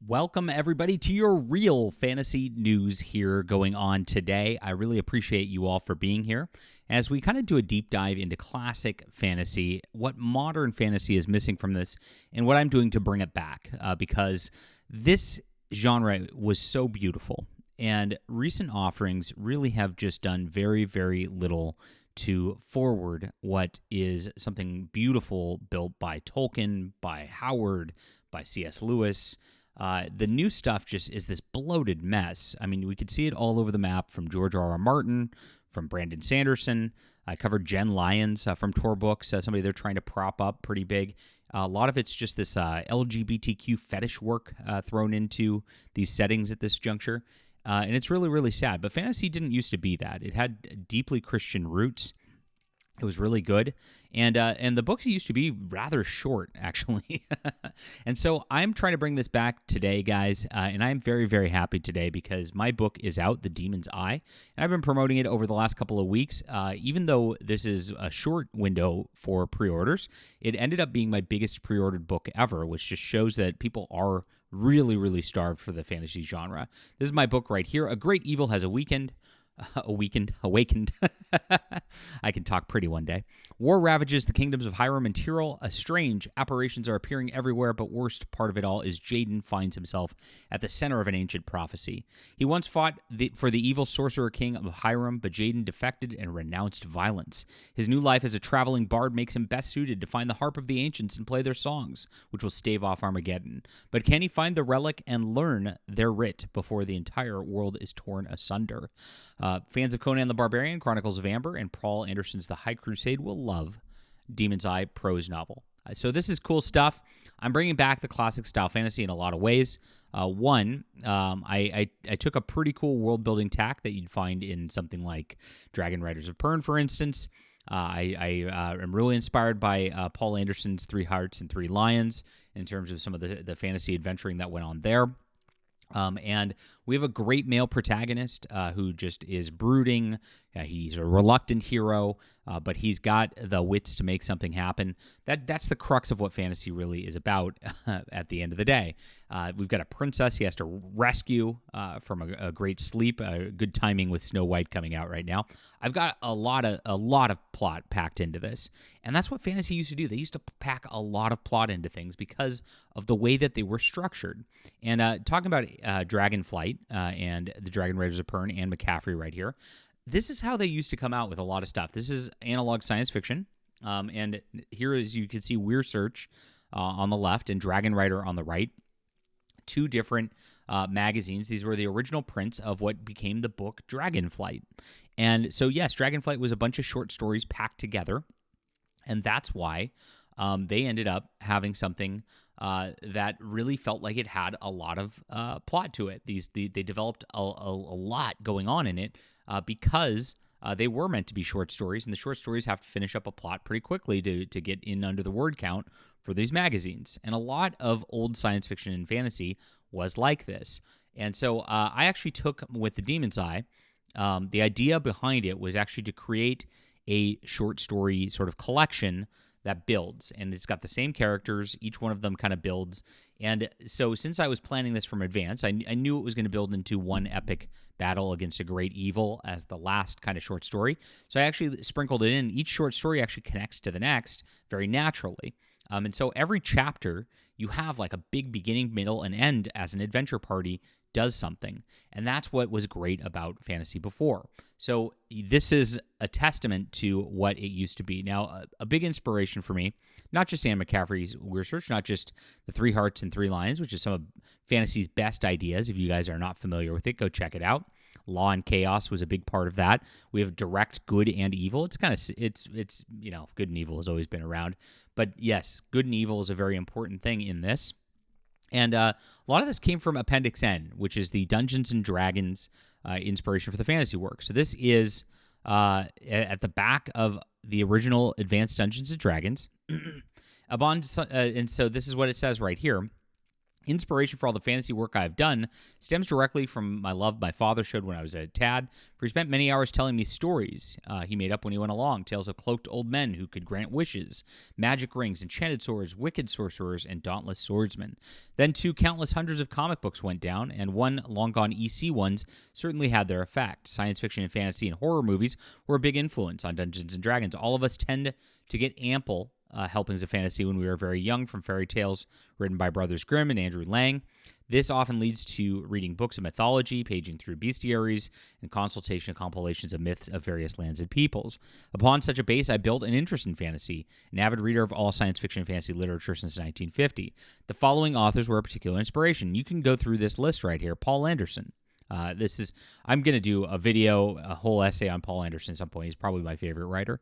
Welcome, everybody, to your real fantasy news here going on today. I really appreciate you all for being here as we kind of do a deep dive into classic fantasy, what modern fantasy is missing from this, and what I'm doing to bring it back because this genre was so beautiful, and recent offerings really have just done very, very little to forward what is something beautiful built by Tolkien, by Howard, by C.S. Lewis. The new stuff just is this bloated mess. I mean, we could see it all over the map from George R.R. Martin, from Brandon Sanderson. I covered Jen Lyons from Tor Books, somebody they're trying to prop up pretty big. A lot of it's just this LGBTQ fetish work thrown into these settings at this juncture. And it's really, really sad. But fantasy didn't used to be that. It had deeply Christian roots. It was really good, and the books used to be rather short, actually. And so I'm trying to bring this back today, guys, and I'm very, very happy today because my book is out, The Demon's Eye, and I've been promoting it over the last couple of weeks. Even though this is a short window for pre-orders, it ended up being my biggest pre-ordered book ever, which just shows that people are really, really starved for the fantasy genre. This is my book right here, A Great Evil Has Awakened. Awakened. I can talk pretty one day. War ravages the kingdoms of Hiram and Tyrol. Strange apparitions are appearing everywhere, but worst part of it all is Jaden finds himself at the center of an ancient prophecy. He once fought for the evil sorcerer king of Hiram, but Jaden defected and renounced violence. His new life as a traveling bard makes him best suited to find the harp of the ancients and play their songs, which will stave off Armageddon. But can he find the relic and learn their writ before the entire world is torn asunder? Fans of Conan the Barbarian, Chronicles of Amber, and Paul Anderson's The High Crusade will love Demon's Eye prose novel. So this is cool stuff. I'm bringing back the classic style fantasy in a lot of ways. I took a pretty cool world-building tack that you'd find in something like Dragon Riders of Pern, for instance. I am really inspired by Paul Anderson's Three Hearts and Three Lions in terms of some of the fantasy adventuring that went on there. And we have a great male protagonist who just is brooding. He's a reluctant hero, but he's got the wits to make something happen. That's the crux of what fantasy really is about at the end of the day. We've got a princess he has to rescue from a great sleep. Good timing with Snow White coming out right now. I've got a lot of plot packed into this, and that's what fantasy used to do. They used to pack a lot of plot into things because of the way that they were structured. And talking about Dragonflight and the Dragon Raiders of Pern and McCaffrey right here, this is how they used to come out with a lot of stuff. This is analog science fiction, and here, as you can see, Weir Search on the left and Dragon Rider on the right. Two different magazines. These were the original prints of what became the book Dragonflight. And so, yes, Dragonflight was a bunch of short stories packed together, and that's why they ended up having something that really felt like it had a lot of plot to it. They developed a lot going on in it because they were meant to be short stories, and the short stories have to finish up a plot pretty quickly to get in under the word count for these magazines. And a lot of old science fiction and fantasy was like this. And so I actually took, with The Demon's Eye, the idea behind it was actually to create a short story sort of collection that builds, and it's got the same characters. Each one of them kind of builds. And so since I was planning this from advance, I knew it was going to build into one epic battle against a great evil as the last kind of short story. So I actually sprinkled it in. Each short story actually connects to the next very naturally. And so every chapter, you have like a big beginning, middle, and end as an adventure party does something. And that's what was great about fantasy before. So this is a testament to what it used to be. Now, a big inspiration for me, not just Anne McCaffrey's Weir Search, not just the Three Hearts and Three Lions, which is some of fantasy's best ideas. If you guys are not familiar with it, go check it out. Law and Chaos was a big part of that. We have direct good and evil. It's kind of, it's good and evil has always been around. But yes, good and evil is a very important thing in this. And a lot of this came from Appendix N, which is the Dungeons and Dragons inspiration for the fantasy work. So this is at the back of the original Advanced Dungeons and Dragons. And so this is what it says right here. Inspiration for all the fantasy work I have done stems directly from my love my father showed when I was a tad, for he spent many hours telling me stories he made up when he went along, tales of cloaked old men who could grant wishes, magic rings, enchanted swords, wicked sorcerers, and dauntless swordsmen. Then, too, countless hundreds of comic books went down, and one long-gone EC ones certainly had their effect. Science fiction and fantasy and horror movies were a big influence on Dungeons & Dragons. All of us tend to get ample helpings of fantasy when we were very young from fairy tales written by Brothers Grimm and Andrew Lang. This often leads to reading books of mythology, paging through bestiaries, and consultation of compilations of myths of various lands and peoples. Upon such a base, I built an interest in fantasy, an avid reader of all science fiction and fantasy literature since 1950. The following authors were a particular inspiration. You can go through this list right here. Paul Anderson. I'm going to do a whole essay on Paul Anderson at some point. He's probably my favorite writer.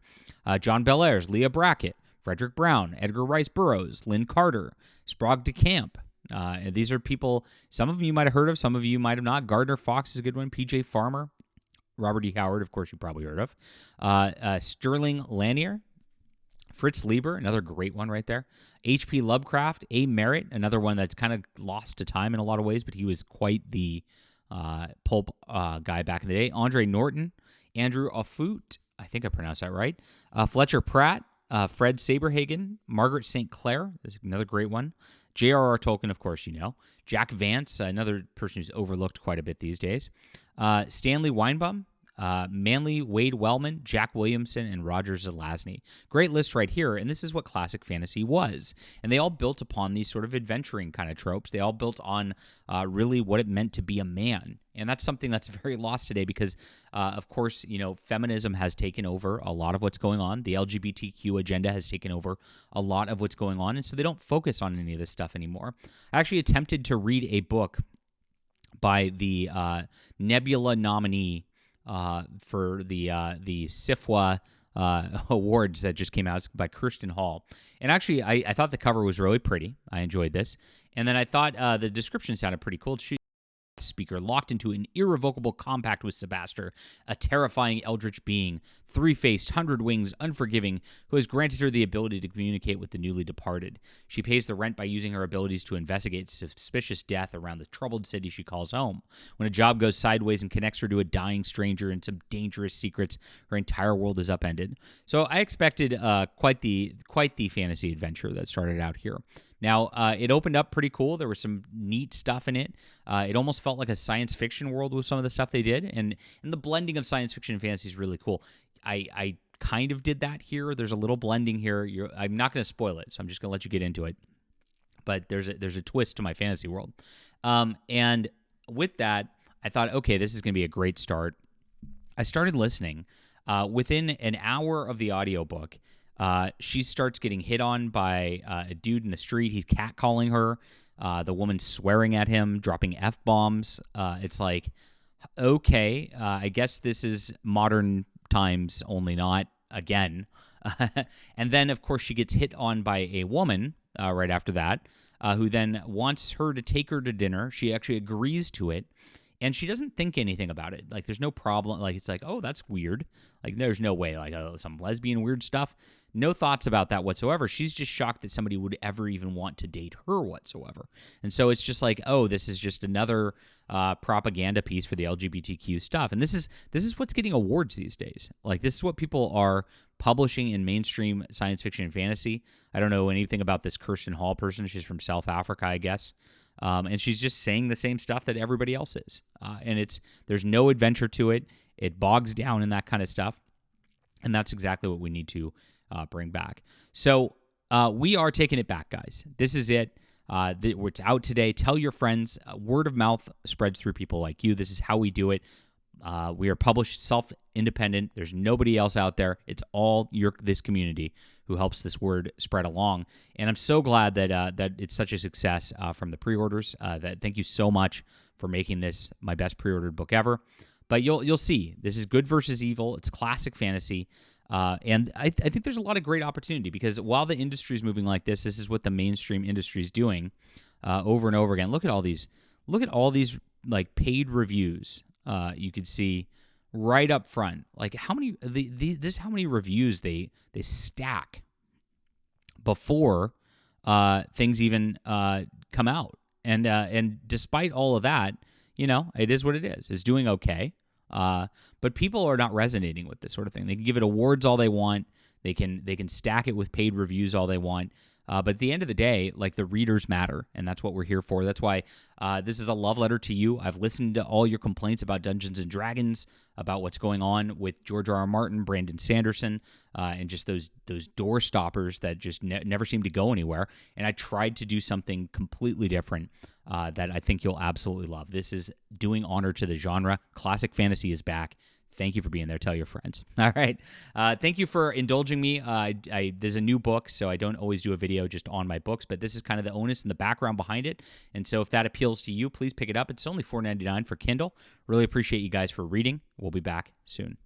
John Bellairs, Leah Brackett, Frederick Brown, Edgar Rice Burroughs, Lynn Carter, Sprague de Camp. And these are people, some of you might have heard of, some of you might have not. Gardner Fox is a good one. P.J. Farmer, Robert E. Howard, of course, you probably heard of. Sterling Lanier, Fritz Lieber, another great one right there. H.P. Lovecraft, A. Merritt, another one that's kind of lost to time in a lot of ways, but he was quite the pulp guy back in the day. Andre Norton, Andrew Offutt, I think I pronounced that right. Fletcher Pratt, Fred Saberhagen, Margaret St. Clair, that's another great one. J.R.R. Tolkien, of course, you know. Jack Vance, another person who's overlooked quite a bit these days. Stanley Weinbaum, Manly Wade Wellman, Jack Williamson, and Roger Zelazny. Great list right here, and this is what classic fantasy was. And they all built upon these sort of adventuring kind of tropes. They all built on really what it meant to be a man. And that's something that's very lost today because, of course, you know, feminism has taken over a lot of what's going on. The LGBTQ agenda has taken over a lot of what's going on, and so they don't focus on any of this stuff anymore. I actually attempted to read a book by the Nebula nominee for the SIFWA awards that just came out. It's by Kirsten Hall. And actually, I thought the cover was really pretty. I enjoyed this. And then I thought the description sounded pretty cool. Speaker locked into an irrevocable compact with Sebaster, a terrifying eldritch being, three-faced, 100 wings, unforgiving, who has granted her the ability to communicate with the newly departed. She pays the rent by using her abilities to investigate suspicious death around the troubled city she calls home. When a job goes sideways and connects her to a dying stranger and some dangerous secrets, her entire world is upended. So I expected quite the fantasy adventure that started out here. Now, it opened up pretty cool. There was some neat stuff in it. It almost felt like a science fiction world with some of the stuff they did. And the blending of science fiction and fantasy is really cool. I kind of did that here. There's a little blending here. I'm not going to spoil it, so I'm just going to let you get into it. But there's a twist to my fantasy world. And with that, I thought, okay, this is going to be a great start. I started listening. Within an hour of the audiobook, she starts getting hit on by a dude in the street. He's catcalling her. The woman's swearing at him, dropping F-bombs. It's like, okay, I guess this is modern times, only not again. And then, of course, she gets hit on by a woman right after that, who then wants her to take her to dinner. She actually agrees to it. And she doesn't think anything about it. Like, there's no problem. Like, it's like, oh, that's weird. Like, there's no way, like, some lesbian weird stuff. No thoughts about that whatsoever. She's just shocked that somebody would ever even want to date her whatsoever. And so it's just like, oh, this is just another propaganda piece for the LGBTQ stuff. And this is what's getting awards these days. Like, this is what people are publishing in mainstream science fiction and fantasy. I don't know anything about this Kirsten Hall person. She's from South Africa, I guess. And she's just saying the same stuff that everybody else is. And there's no adventure to it. It bogs down in that kind of stuff. And that's exactly what we need to bring back. So we are taking it back, guys. This is it. It's out today. Tell your friends. Word of mouth spreads through people like you. This is how we do it. We are published self-independent. There's nobody else out there. It's all this community who helps this word spread along. And I'm so glad that it's such a success from the pre-orders. Thank you so much for making this my best pre-ordered book ever. But you'll see, this is good versus evil. It's classic fantasy. And I think there's a lot of great opportunity because while the industry is moving like this is what the mainstream industry is doing over and over again. Look at all these like paid reviews. You could see right up front, like how many how many reviews they stack before things even come out. And despite all of that, it is what it is. It's doing okay. But people are not resonating with this sort of thing. They can give it awards all they want. They can stack it with paid reviews all they want. But at the end of the day, like, the readers matter, and that's what we're here for. That's why this is a love letter to you. I've listened to all your complaints about Dungeons and Dragons, about what's going on with George R. R. Martin, Brandon Sanderson, and just those door stoppers that just never seem to go anywhere. And I tried to do something completely different that I think you'll absolutely love. This is doing honor to the genre. Classic fantasy is back. Thank you for being there. Tell your friends. All right. Thank you for indulging me. There's a new book, so I don't always do a video just on my books, but this is kind of the onus and the background behind it. And so if that appeals to you, please pick it up. It's only $4.99 for Kindle. Really appreciate you guys for reading. We'll be back soon.